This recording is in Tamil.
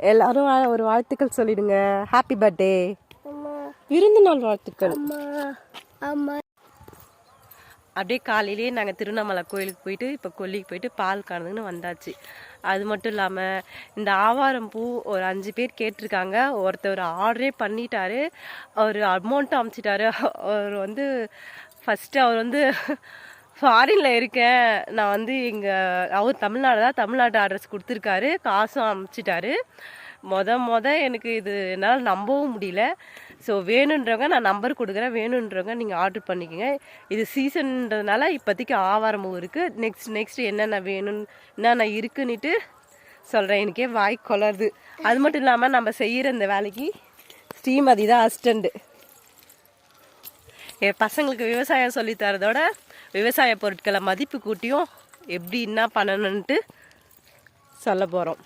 எல்லாரும் ஒரு வாழ்த்துக்கள் சொல்லிடுங்க. ஹாப்பி பர்த்டே, விருந்து நாள் வாழ்த்துக்கள். அப்படியே காலையிலேயே நாங்கள் திருவண்ணாமலை கோயிலுக்கு போயிட்டு இப்போ கொல்லிக்கு போயிட்டு பால் கறந்துன்னு வந்தாச்சு. அது மட்டும் இல்லாமல் இந்த ஆவாரம் பூ ஒரு 5 பேர் கேட்டிருக்காங்க. ஒருத்தர் ஆர்டரே பண்ணிட்டாரு. அவர் அமௌண்ட்டும் அமுச்சிட்டாரு. அவர் ஃபஸ்ட்டு அவர் ஃபாரினில் இருக்கேன், நான் அவர் தமிழ்நாடு தான், தமிழ்நாட்டு அட்ரஸ் கொடுத்துருக்காரு, காசும் அமுச்சிட்டாரு. எனக்கு இது என்னால் நம்பவும் முடியல. ஸோ வேணுன்றவங்க நான் நம்பர் கொடுக்குறேன், வேணுன்றவங்க நீங்கள் ஆர்டர் பண்ணிக்கோங்க. இது சீசன்றதுனால இப்போதைக்கு ஆவாரமும் இருக்குது. நெக்ஸ்ட் என்னென்ன இருக்குன்னுட்டு சொல்கிறேன். எனக்கே வாய் கொளருது. அது மட்டும் இல்லாமல் நம்ம செய்கிற இந்த வேலைக்கு ஸ்ரீமதி தான் அசிஸ்டண்ட்டு. என் பசங்களுக்கு விவசாயம் சொல்லித்தரதோட விவசாய பொருட்களை மதிப்பு கூட்டியும் எப்படி என்ன பண்ணணுன்ட்டு சொல்ல போகிறோம்.